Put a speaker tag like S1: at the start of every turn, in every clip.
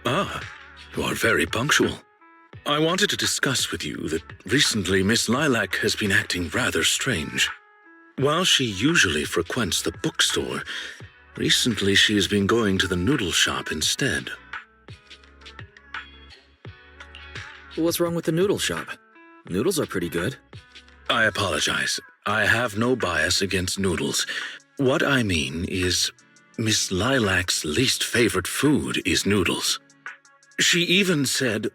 S1: Ah, you are very punctual. I wanted to discuss with you that recently Miss Lilac has been acting rather strange. While she usually frequents the bookstore, recently she has been going to the noodle shop instead.
S2: What's wrong with the noodle shop? Noodles are pretty good.
S1: I apologize. I have no bias against noodles. What I mean is, Miss Lilac's least favorite food is noodles. She even said,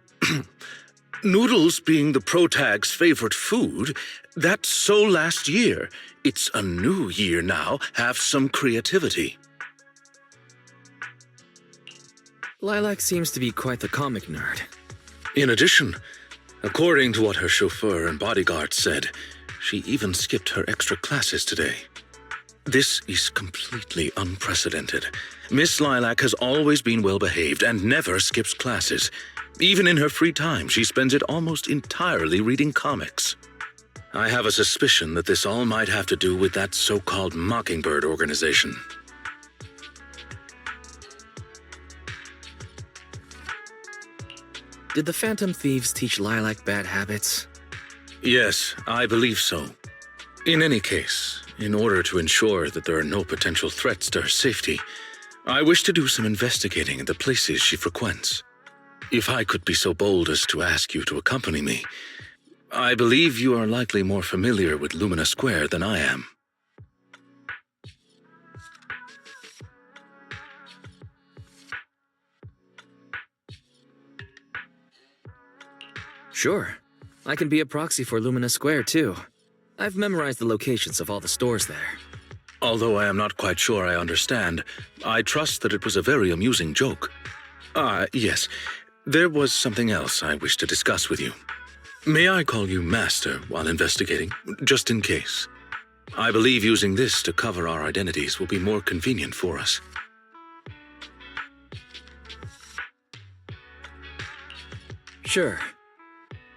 S1: noodles being the protag's favorite food, that's so last year. It's a new year now. Have some creativity.
S2: Lilac seems to be quite the comic nerd.
S1: In addition, according to what her chauffeur and bodyguard said, she even skipped her extra classes today. This is completely unprecedented. Miss Lilac has always been well-behaved and never skips classes. Even in her free time, she spends it almost entirely reading comics. I have a suspicion that this all might have to do with that so-called Mockingbird organization.
S2: Did the Phantom Thieves teach Lilac bad habits?
S1: Yes, I believe so. In any case, in order to ensure that there are no potential threats to her safety, I wish to do some investigating at the places she frequents. If I could be so bold as to ask you to accompany me, I believe you are likely more familiar with Lumina Square than I am.
S2: Sure. I can be a proxy for Lumina Square, too. I've memorized the locations of all the stores there.
S1: Although I am not quite sure I understand, I trust that it was a very amusing joke. Yes. There was something else I wish to discuss with you. May I call you Master while investigating, just in case? I believe using this to cover our identities will be more convenient for us.
S2: Sure.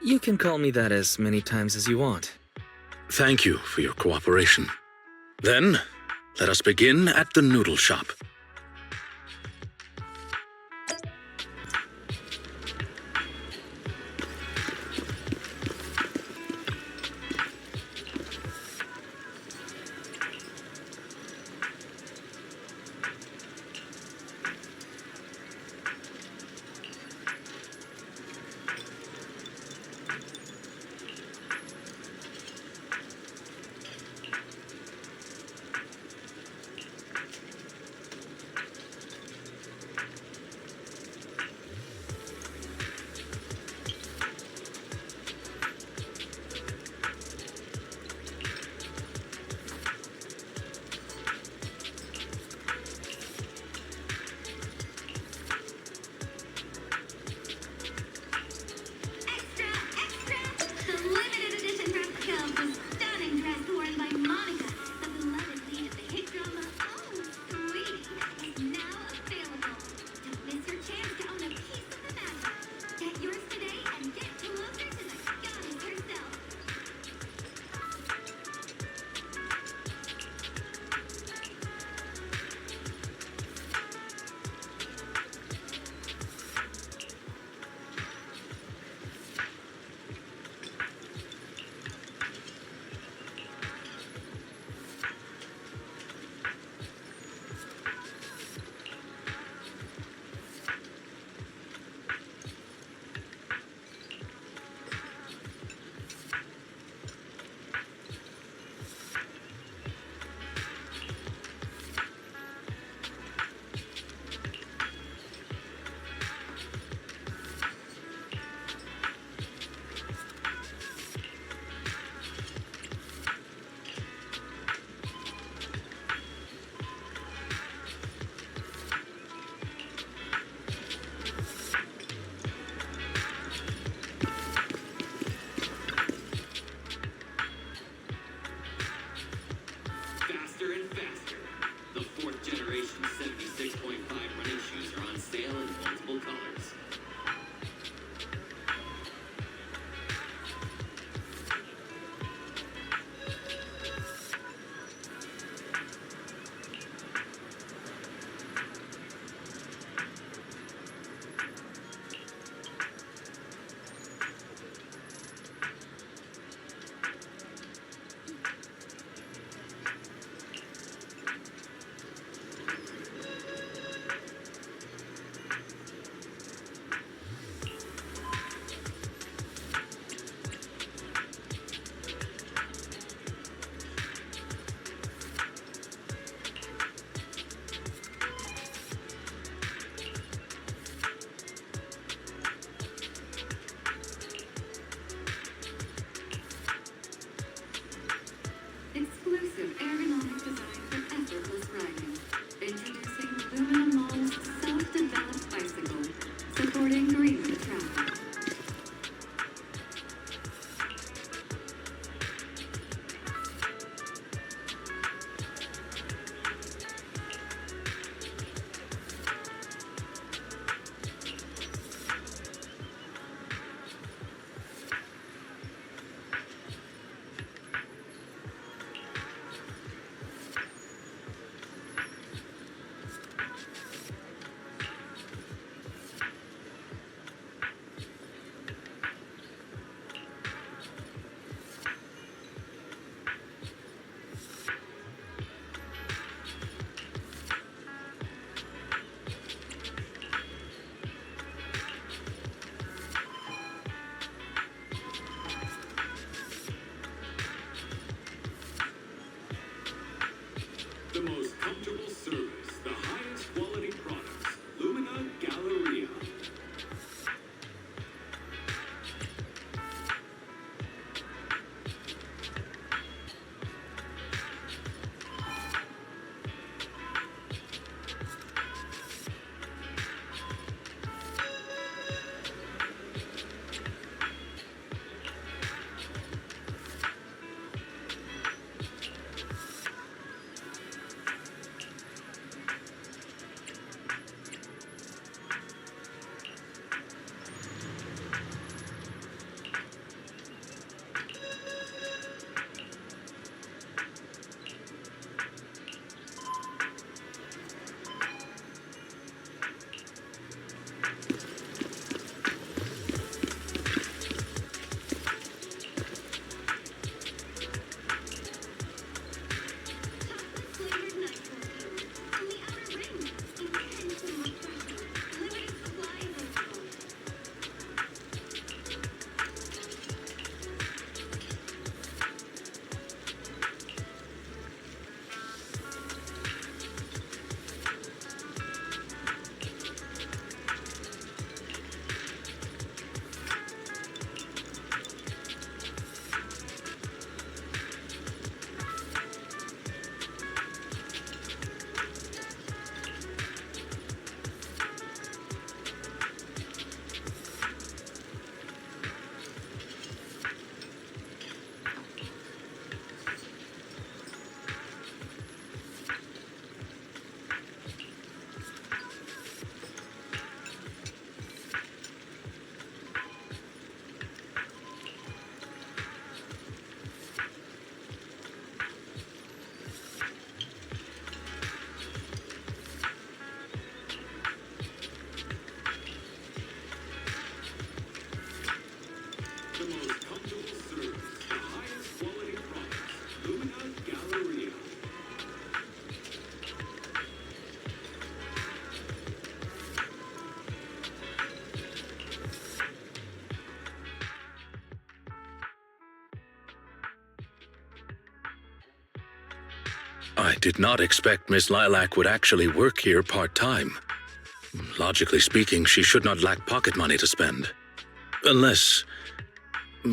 S2: You can call me that as many times as you want.
S1: Thank you for your cooperation. Then, let us begin at the noodle shop. I did not expect Miss Lilac would actually work here part-time. Logically speaking, she should not lack pocket money to spend. Unless,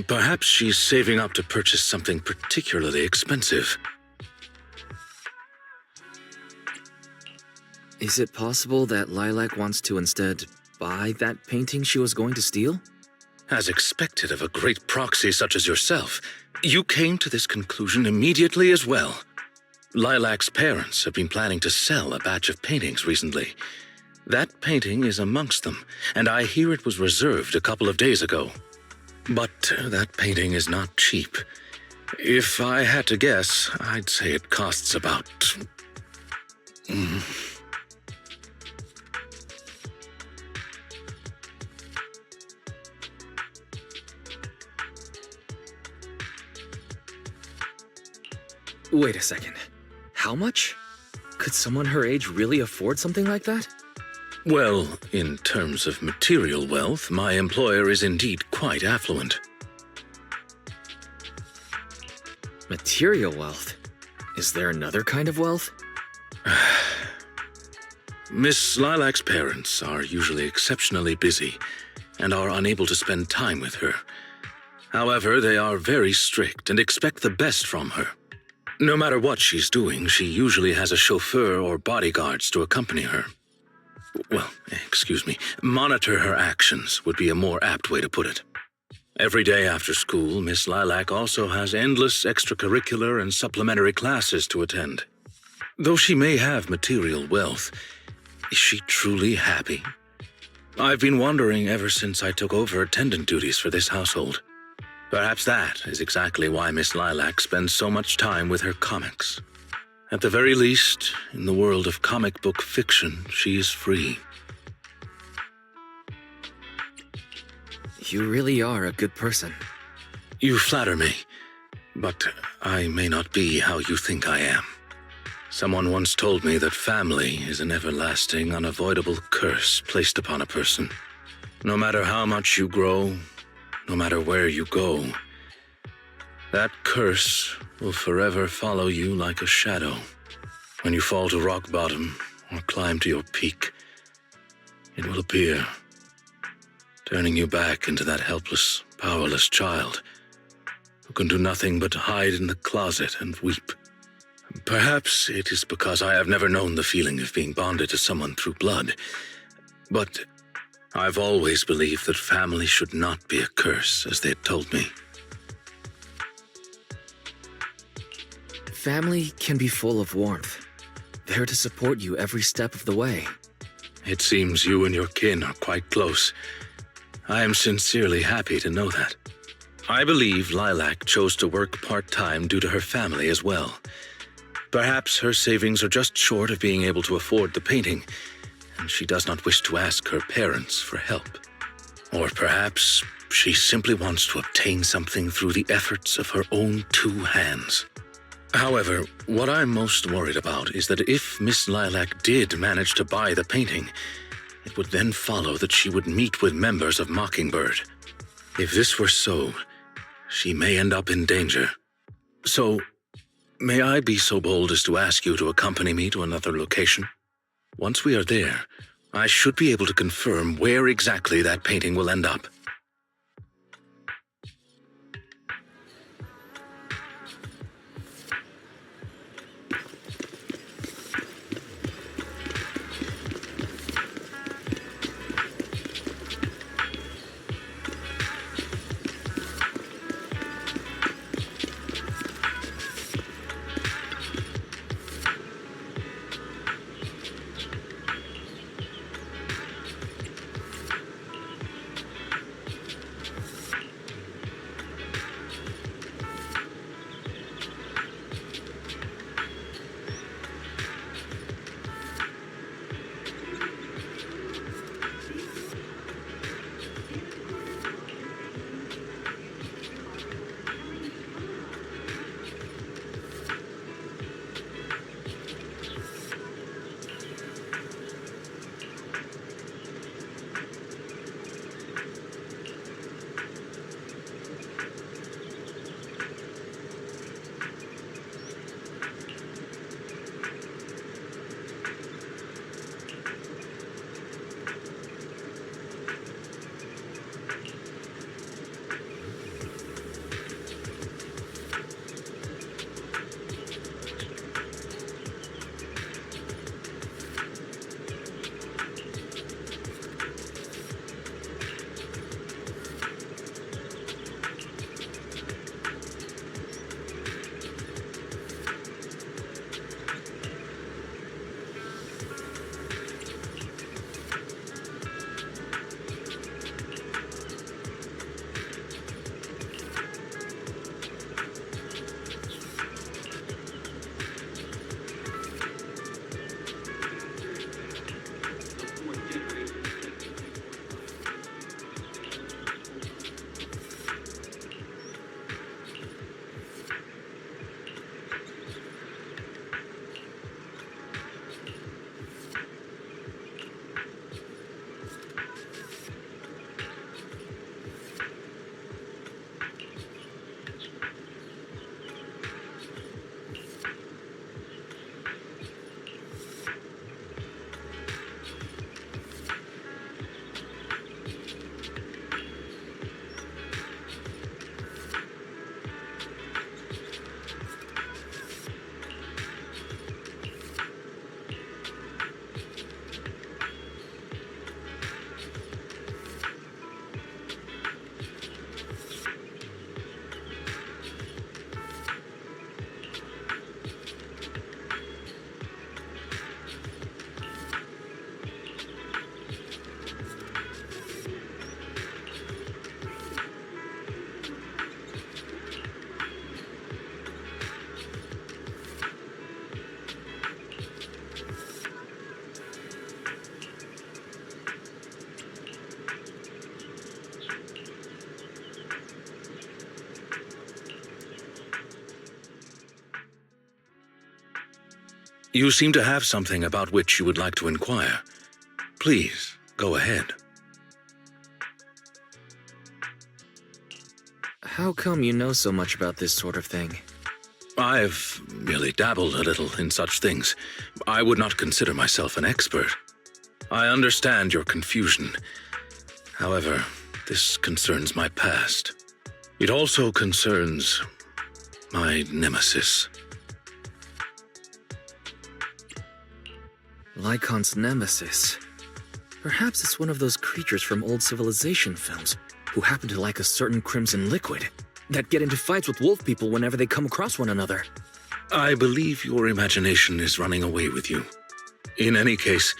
S1: perhaps she's saving up to purchase something particularly expensive.
S2: Is it possible that Lilac wants to instead buy that painting she was going to steal?
S1: As expected of a great proxy such as yourself, you came to this conclusion immediately as well. Lilac's parents have been planning to sell a batch of paintings recently. That painting is amongst them, and I hear it was reserved a couple of days ago. But that painting is not cheap. If I had to guess, I'd say it costs about...
S2: Wait a second. How much? Could someone her age really afford something like that?
S1: Well, in terms of material wealth, my employer is indeed quite affluent.
S2: Material wealth? Is there another kind of wealth?
S1: Miss Lilac's parents are usually exceptionally busy and are unable to spend time with her. However, they are very strict and expect the best from her. No matter what she's doing, she usually has a chauffeur or bodyguards to accompany her. Well, excuse me, monitor her actions would be a more apt way to put it. Every day after school, Miss Lilac also has endless extracurricular and supplementary classes to attend. Though she may have material wealth, is she truly happy? I've been wondering ever since I took over attendant duties for this household. Perhaps that is exactly why Miss Lilac spends so much time with her comics. At the very least, in the world of comic book fiction, she is free.
S2: You really are a good person.
S1: You flatter me, but I may not be how you think I am. Someone once told me that family is an everlasting, unavoidable curse placed upon a person. No matter how much you grow, no matter where you go, that curse will forever follow you like a shadow. When you fall to rock bottom or climb to your peak, it will appear, turning you back into that helpless, powerless child who can do nothing but hide in the closet and weep. Perhaps it is because I have never known the feeling of being bonded to someone through blood, but I've always believed that family should not be a curse, as they had told me.
S2: Family can be full of warmth, there to support you every step of the way.
S1: It seems you and your kin are quite close. I am sincerely happy to know that. I believe Lilac chose to work part-time due to her family as well. Perhaps her savings are just short of being able to afford the painting, and she does not wish to ask her parents for help. Or perhaps she simply wants to obtain something through the efforts of her own two hands. However, what I'm most worried about is that if Miss Lilac did manage to buy the painting, it would then follow that she would meet with members of Mockingbird. If this were so, she may end up in danger. So, may I be so bold as to ask you to accompany me to another location? Once we are there, I should be able to confirm where exactly that painting will end up. You seem to have something about which you would like to inquire. Please, go ahead.
S2: How come you know so much about this sort of thing?
S1: I've merely dabbled a little in such things. I would not consider myself an expert. I understand your confusion. However, this concerns my past. It also concerns my nemesis.
S2: Lycaon's nemesis. Perhaps it's one of those creatures from old civilization films who happen to like a certain crimson liquid that get into fights with wolf people whenever they come across one another.
S1: I believe your imagination is running away with you. In any case,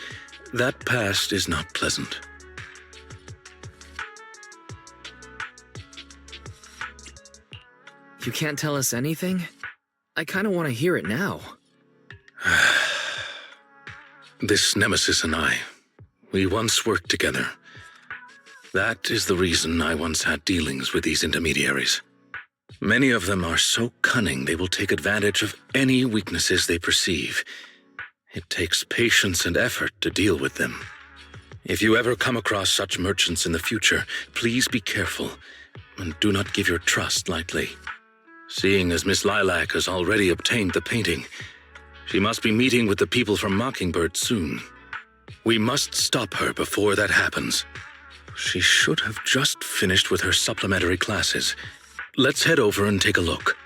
S1: that past is not pleasant.
S2: You can't tell us anything? I kind of want to hear it now.
S1: This nemesis and I, we once worked together. That is the reason I once had dealings with these intermediaries. Many of them are so cunning they will take advantage of any weaknesses they perceive. It takes patience and effort to deal with them. If you ever come across such merchants in the future, please be careful and do not give your trust lightly. Seeing as Miss Lilac has already obtained the painting, she must be meeting with the people from Mockingbird soon. We must stop her before that happens. She should have just finished with her supplementary classes. Let's head over and take a look.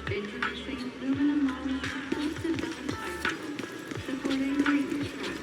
S3: Introducing aluminum model posted balance bicycle, supporting breathing track.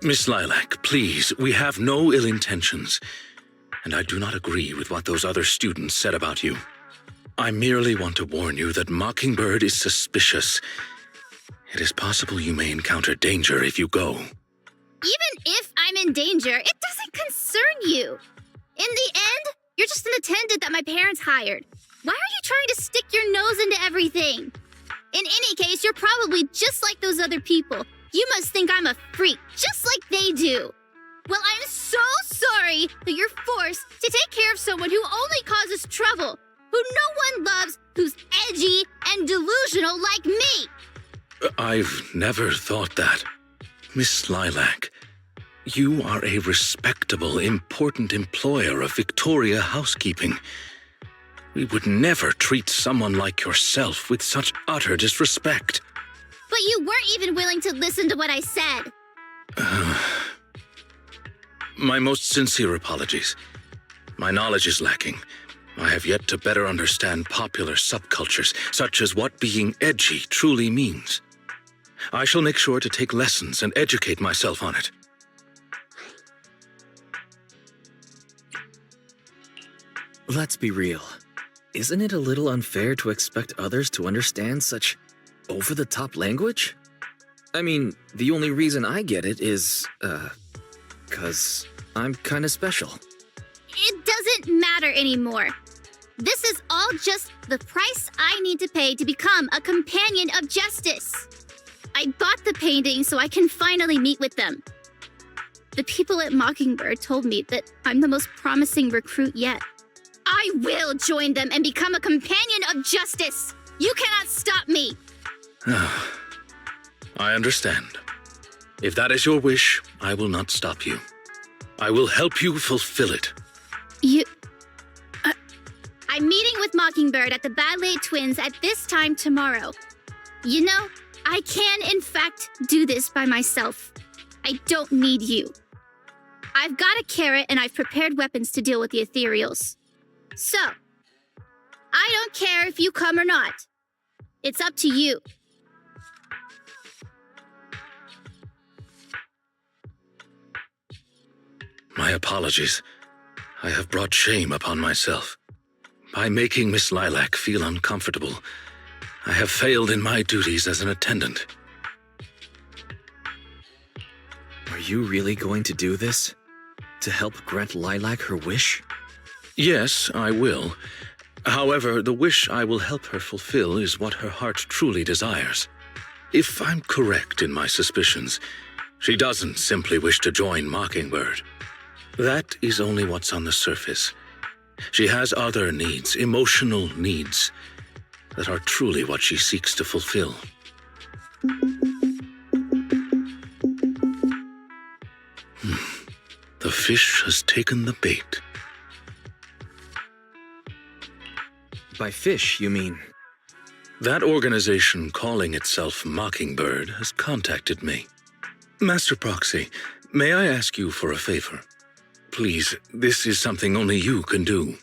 S1: Miss Lilac, please, we have no ill intentions, and I do not agree with what those other students said about you. I merely want to warn you that Mockingbird is suspicious. It is possible you may encounter danger if you go.
S4: Even if I'm in danger, it doesn't concern you. In the end, you're just an attendant that my parents hired. Why are you trying to stick your nose into everything? In any case, you're probably just like those other people. You must think I'm a freak, just like they do. Well, I'm so sorry that you're forced to take care of someone who only causes trouble, who no one loves, who's edgy and delusional like me.
S1: I've never thought that. Miss Lilac, you are a respectable, important employer of Victoria Housekeeping. We would never treat someone like yourself with such utter disrespect.
S4: But you weren't even willing to listen to what I said.
S1: My most sincere apologies. My knowledge is lacking. I have yet to better understand popular subcultures, such as what being edgy truly means. I shall make sure to take lessons and educate myself on it.
S2: Let's be real. Isn't it a little unfair to expect others to understand such over-the-top language? I mean, the only reason I get it is, 'cause I'm kinda special.
S4: It doesn't matter anymore. This is all just the price I need to pay to become a companion of justice. I bought the painting so I can finally meet with them. The people at Mockingbird told me that I'm the most promising recruit yet. I will join them and become a companion of justice. You cannot stop me.
S1: I understand. If that is your wish, I will not stop you. I will help you fulfill it.
S4: I'm meeting with Mockingbird at the Ballet Twins at this time tomorrow. You know, I can, in fact, do this by myself. I don't need you. I've got a carrot and I've prepared weapons to deal with the ethereals. So, I don't care if you come or not. It's up to you.
S1: My apologies. I have brought shame upon myself. By making Miss Lilac feel uncomfortable, I have failed in my duties as an attendant.
S2: Are you really going to do this? To help grant Lilac her wish?
S1: Yes, I will. However, the wish I will help her fulfill is what her heart truly desires. If I'm correct in my suspicions, she doesn't simply wish to join Mockingbird. That is only what's on the surface. She has other needs, emotional needs, that are truly what she seeks to fulfill. The fish has taken the bait.
S2: By fish, you mean?
S1: That organization calling itself Mockingbird has contacted me. Master Proxy, may I ask you for a favor? Please, this is something only you can do.